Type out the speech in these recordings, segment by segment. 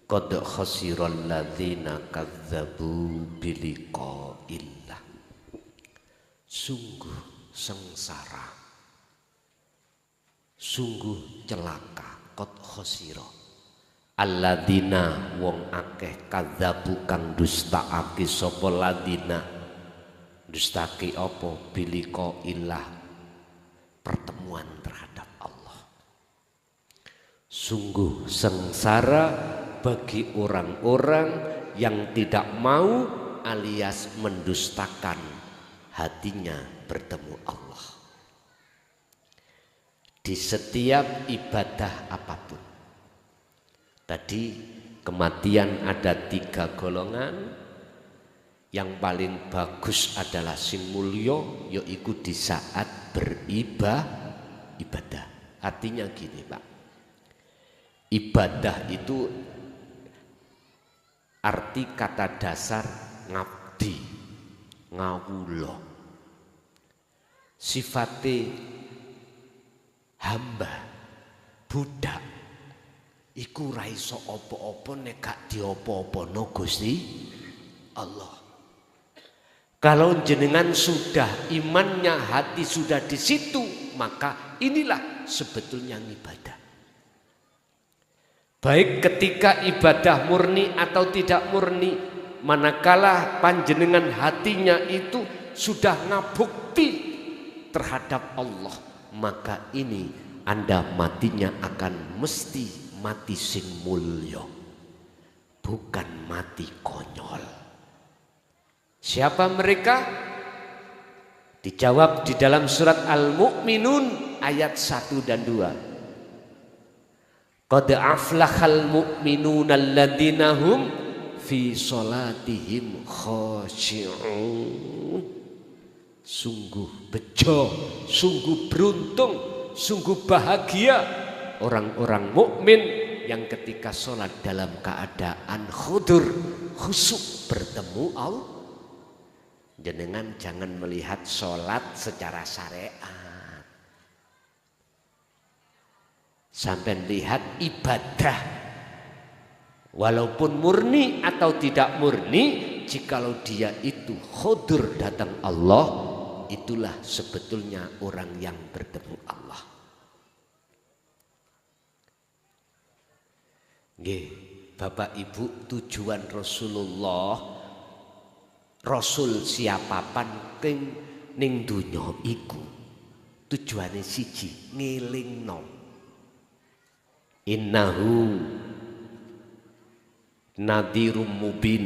Qad khasiral ladzina kadzdzabu biliqa'illah. Sungguh sengsara, sungguh celaka. Qad khasira alladzina wong akeh kadzdzabu kang dustaake sapa ladzina. Dustake apa? Biliqa'illah, pertemuan terhadap Allah. Sungguh sengsara bagi orang-orang yang tidak mau alias mendustakan hatinya bertemu Allah di setiap ibadah apapun. Tadi kematian ada 3 golongan. Yang paling bagus adalah sing mulya, yaitu di saat beribadah. Artinya gini Pak, ibadah itu arti kata dasar ngabdi, ngawula. Sifate hamba, budak iku ra iso apa-apa nek gak diopo-opono Gusti Allah. Kalau jenengan sudah imannya, hati sudah di situ, maka inilah sebetulnya ibadah. Baik ketika ibadah murni atau tidak murni, manakala panjenengan hatinya itu sudah ngabukti terhadap Allah, maka ini Anda matinya akan mesti mati sing mulya, bukan mati konyol. Siapa mereka? Dijawab di dalam surat Al-Mu'minun ayat 1 dan 2. Qad aflahal mu'minuna alladzina hum fi sholatihim khashi'un. Sungguh bejo, sungguh beruntung, sungguh bahagia orang-orang mukmin yang ketika sholat dalam keadaan khudur, khusyuk bertemu Allah. Jenengan jangan melihat sholat secara syariat, sampai lihat ibadah, walaupun murni atau tidak murni, jikalau dia itu khudur datang Allah, itulah sebetulnya orang yang bertemu Allah. Nggih, Bapak Ibu, tujuan Rasulullah, Rasul siapapan king ning dunya iku tujuane siji, ngelingno. Innahu nadhirum mubin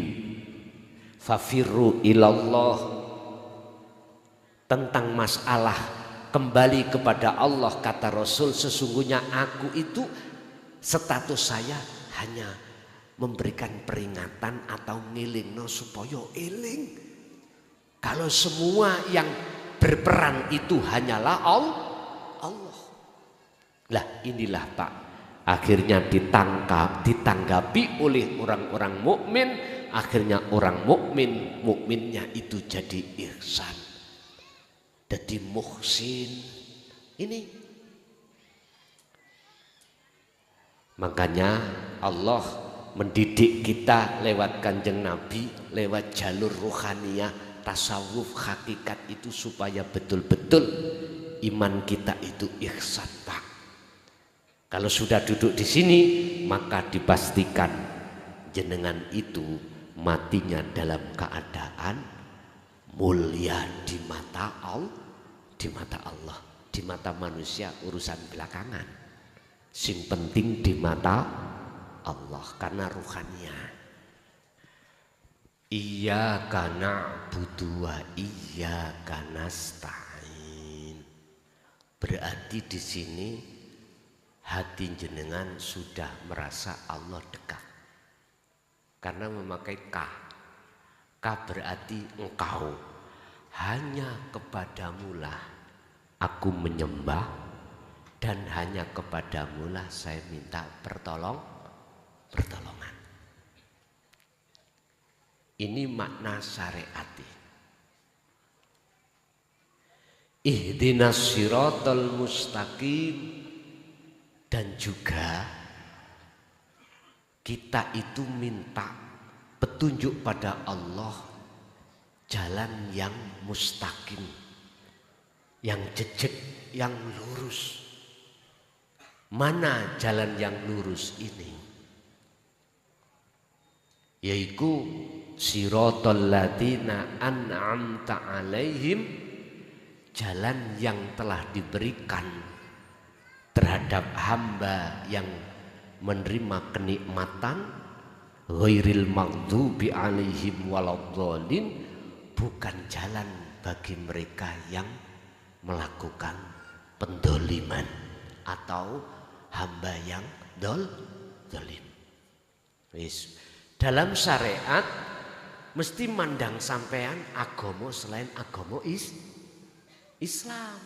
fafirru ilallah. Tentang masalah kembali kepada Allah, kata Rasul, sesungguhnya aku itu status saya hanya memberikan peringatan atau ngilingno supaya eling. Kalau semua yang berperan itu hanyalah Allah. Lah inilah Pak, akhirnya ditanggapi oleh orang-orang mukmin. Akhirnya orang mukminnya itu jadi ihsan, jadi muhsin. Ini makanya Allah mendidik kita lewat Kanjeng Nabi, lewat jalur rohaniyah, tasawuf, hakikat itu supaya betul-betul iman kita itu ihsan Pak. Kalau sudah duduk di sini, maka dipastikan jenengan itu matinya dalam keadaan mulia di mata Allah, di mata manusia urusan belakangan. Sing penting di mata Allah karena ruhaniyah. Iyyaka na'budu wa iyyaka nasta'in. Berarti di sini hati jenengan sudah merasa Allah dekat. Karena memakai ka. Ka berarti engkau. Hanya kepadamulah aku menyembah dan hanya kepadamulah saya minta pertolongan. Ini makna syariati. Ihdinas siratal mustaqim, dan juga Kita itu minta petunjuk pada Allah, jalan yang mustaqim, yang jejak, yang lurus. Mana jalan yang lurus ini? Yaitu siratal ladzina an'amta alaihim, jalan yang telah diberikan terhadap hamba yang menerima kenikmatan, ghairil maghdubi alaihim waladhdallin, bukan jalan bagi mereka yang melakukan pendoliman atau hamba yang dolim. Dalam syariat mesti mandang sampean agama selain agama Islam.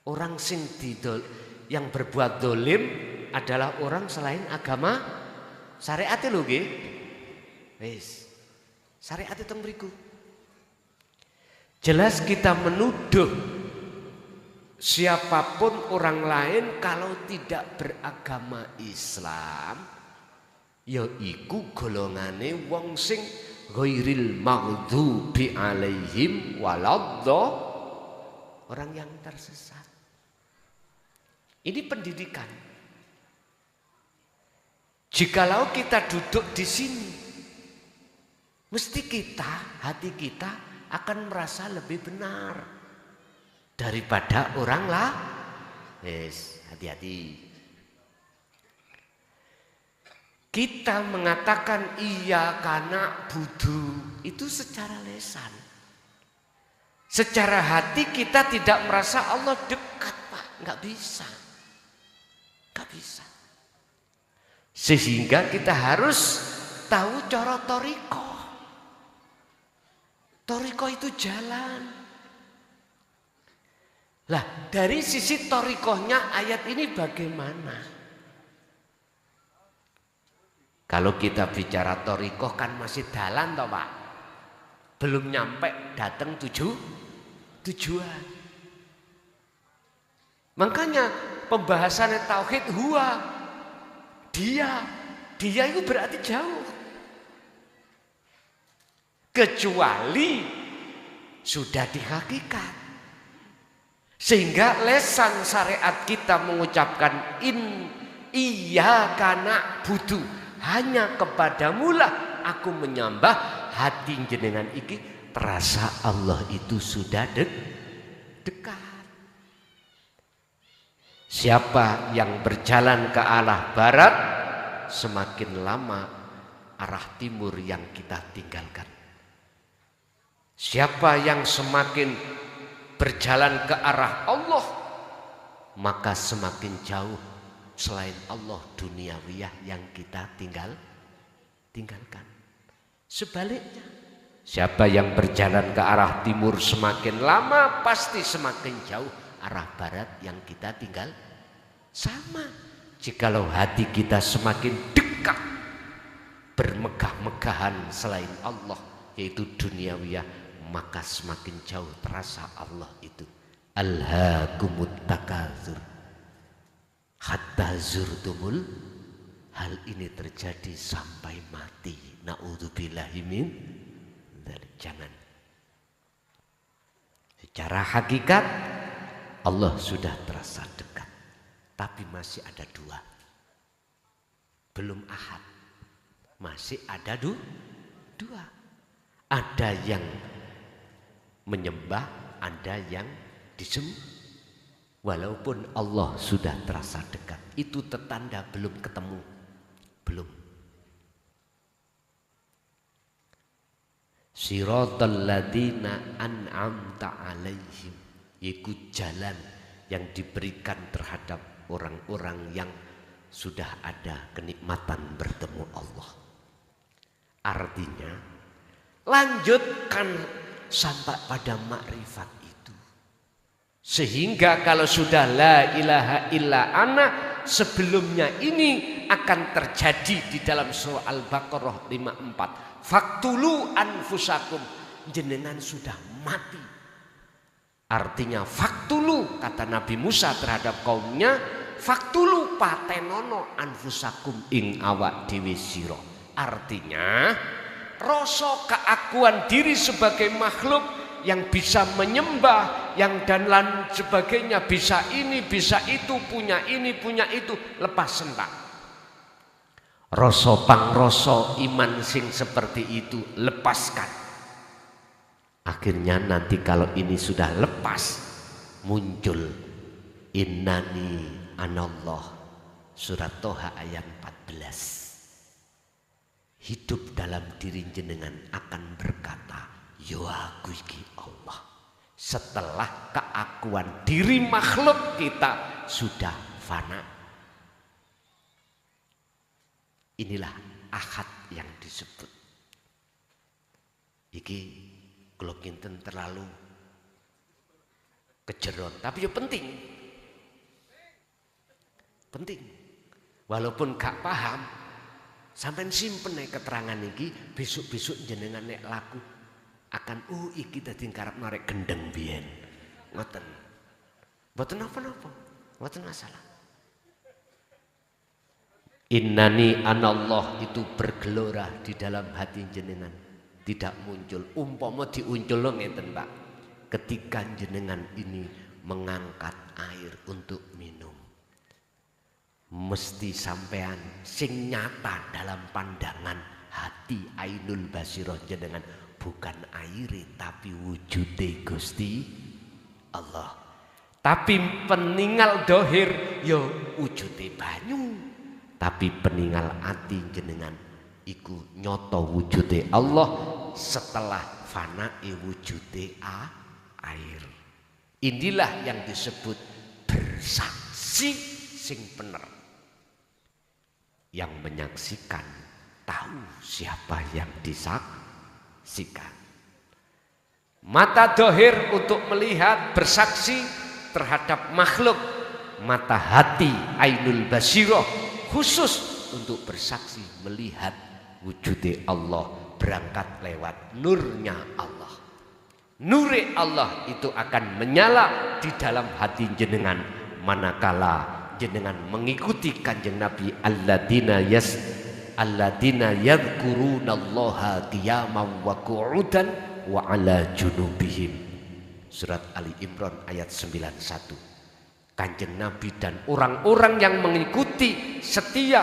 Orang sing yang berbuat dolim adalah orang selain agama syariat lho nggih. Wis. Syariat itu mriku. Jelas kita menuduh siapapun orang lain kalau tidak beragama Islam, ya iku golongane wong sing ghairil maghdubi alaihim waladhdallin, orang yang tersesat. Ini pendidikan. Jikalau kita duduk di sini, mesti hati kita akan merasa lebih benar daripada orang lah. Yes, hati-hati. Kita mengatakan iya karena budu itu secara lesan. Secara hati kita tidak merasa Allah dekat, Pak. Nggak bisa. Nggak bisa. Sehingga kita harus tahu cara toriko. Toriko itu jalan. Lah, dari sisi torikohnya ayat ini bagaimana? Kalau kita bicara torikoh kan masih dalan toh Pak. Belum nyampe datang tujuan. Makanya pembahasannya tauhid huwa. Dia itu berarti jauh. Kecuali sudah di hakikat. Sehingga lesan syariat kita mengucapkan iyyaka na'budu, hanya kepadamulah aku menyembah, hati jenengan iki terasa Allah itu sudah dekat. Siapa yang berjalan ke arah barat, semakin lama arah timur yang kita tinggalkan. Siapa yang semakin berjalan ke arah Allah, maka semakin jauh selain Allah duniawiyah yang kita tinggalkan. Sebaliknya, siapa yang berjalan ke arah timur semakin lama pasti semakin jauh arah barat yang kita tinggal. Sama, jikalau hati kita semakin dekat bermegah-megahan selain Allah yaitu duniawiyah, maka semakin jauh terasa Allah itu. Alhaakumut takatsur hatta zurtumul, hal ini terjadi sampai mati. Naudzubillahi min dzalik. Jangan. Secara hakikat Allah sudah terasa dekat, tapi masih ada dua. Belum ahad, masih ada dua. Ada yang menyembah, ada yang disembah. Walaupun Allah sudah terasa dekat, itu tertanda belum ketemu. Belum. Siratal ladzina an'amta alaihim, yaitu jalan yang diberikan terhadap orang-orang yang sudah ada kenikmatan bertemu Allah. Artinya, lanjutkan sampai pada makrifat itu. Sehingga kalau sudah la ilaha illa ana, sebelumnya ini akan terjadi di dalam surah Al-Baqarah 54. Faktulu anfusakum, jenengan sudah mati. Artinya faktulu, kata Nabi Musa terhadap kaumnya, faktulu patenono anfusakum ing awak dhewe sira. Artinya rasa keakuan diri sebagai makhluk yang bisa menyembah, yang dan lain sebagainya, bisa ini, bisa itu, punya ini, punya itu, lepas sentak. Rasa pangrasa iman sing seperti itu lepaskan. Akhirnya nanti kalau ini sudah lepas, muncul innani anallah, surat Toha ayat 14. Hidup dalam diri jenengan akan berkata, yo aku iki Allah. Setelah keakuan diri makhluk kita sudah fana. Inilah ahad yang disebut. Iki kalau kinten terlalu kejeron, tapi ya penting. Penting. Walaupun gak paham, sampai simpen keterangan iki, besok-besok jenengan nek laku akan iki dadi karep narik gendeng biyen. Ngoten. Mboten napa-napa. Mboten masalah. Innani anallah itu bergelora di dalam hati jenengan, tidak muncul. Umpama diunculno ngeten, Pak. Ketika jenengan ini mengangkat air untuk minum, mesti sampean sing nyata dalam pandangan hati ainul basirah jenengan bukan airi tapi wujude Gusti Allah. Tapi peninggal dohir yo wujude banyu. Tapi peninggal ati jenengan iku nyoto wujude Allah setelah fanae wujude air. Inilah yang disebut bersaksi sing bener. Yang menyaksikan tahu siapa yang disaksikan. Mata dohir untuk melihat bersaksi terhadap makhluk. Mata hati ainul basirah khusus untuk bersaksi melihat wujudnya Allah berangkat lewat nurnya Allah. Nuri Allah itu akan menyala di dalam hati jenengan manakala jenengan mengikuti kanjeng Nabi alladzina yadhkurunallaha qiyaman wa qu'udan wa ala junubihim. Surat Ali Imran ayat 91. Kanjeng Nabi dan orang-orang yang mengikuti setia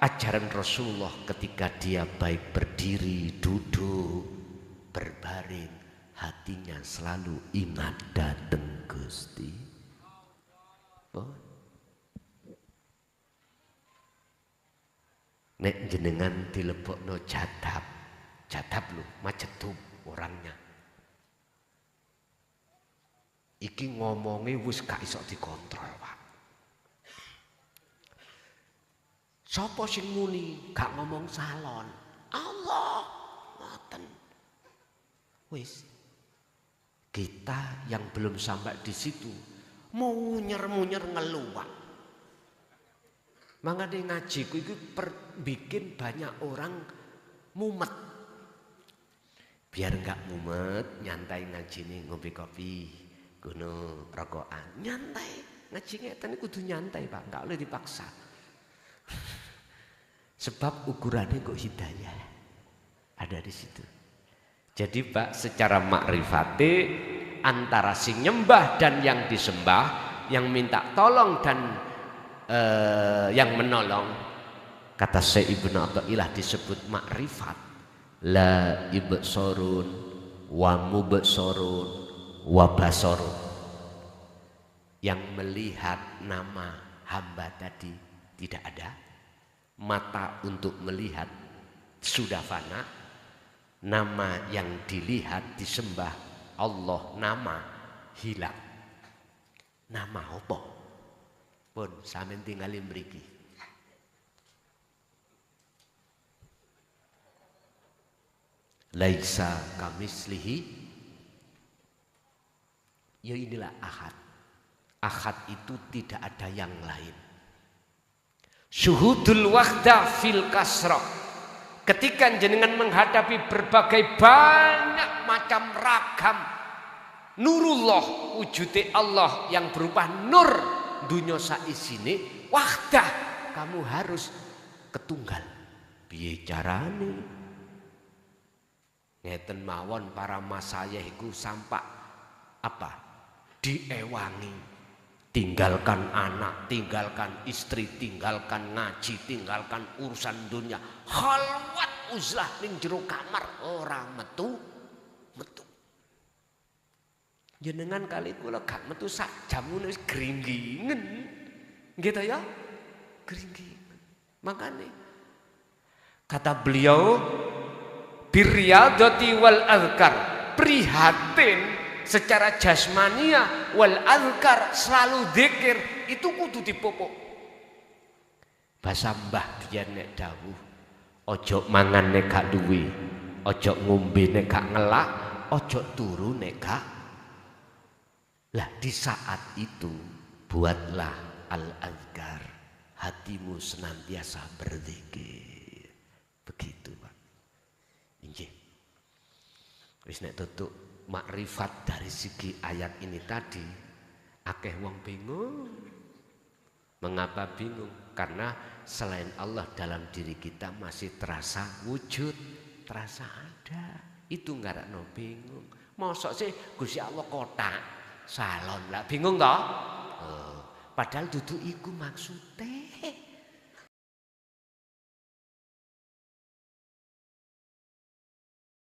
ajaran Rasulullah ketika dia baik berdiri, duduk, berbaring, hatinya selalu ingat dateng Gusti. Nek jenengan dilebokno jadab lho, macetum orangnya. Iki ngomongnya wis gak iso dikontrol, Pak. Sopo sing muni gak ngomong salon? Allah, ngoten. Wis. Kita yang belum sampai di situ munyer-munyer ngeluak. Mangane ngajiku itu bikin banyak orang mumet. Biar enggak mumet, nyantai ngaji nih, ngopi kopi, gono rokokan, nyantai. Ngaji ngeten kudu nyantai, Pak, enggak boleh dipaksa. Sebab ukurannya kok hidayah ada di situ. Jadi Pak, secara makrifate antara sing nyembah dan yang disembah, yang minta tolong dan yang menolong, kata Syekh Ibnu Athaillah disebut makrifat. La ibsorun wa mubsorun wa basorun. Yang melihat nama hamba tadi tidak ada, mata untuk melihat sudah fana, nama yang dilihat disembah Allah nama hilang. Nama apa? Pun sampeyan tinggalin mriki. Laisa kamislihi. Ya inilah ahad. Ahad itu tidak ada yang lain. Syuhudul wahdah fil kasrah. Ketika jenengan menghadapi berbagai banyak macam ragam nurullah, wujudnya Allah yang berupa nur dunya saisine wahdah, kamu harus ketunggal. Piye carane? Ngeten mawon para masayih iku sampak apa? Diewangi. Tinggalkan anak, tinggalkan istri, tinggalkan ngaji, tinggalkan urusan dunia. Khalwat uzlah ning jero kamar ora metu. Jenengan kali kula gak metu sak jam ngono wis gringgingen. Gitu ya? Gringgingen. Makane kata beliau biryadati wal azkar, prihatin secara jasmania wal azkar, selalu zikir itu kudu dipupuk. Bahasa Mbah biyen nek dawuh, ojo mangan nek gak duwe, ojo ngombe nek gak ngelak, ojo turu nek gak. Lah di saat itu buatlah al azkar, hatimu senantiasa berzikir. Begitu Pak. Injih. Wis nek tutuk makrifat dari segi ayat ini tadi, akeh wong bingung. Mengapa bingung? Karena selain Allah dalam diri kita masih terasa wujud, terasa ada. Itu ngarakno bingung. Mosok sih Gusti Allah kotak salon lah bingung toh? Padahal dudu iku maksude.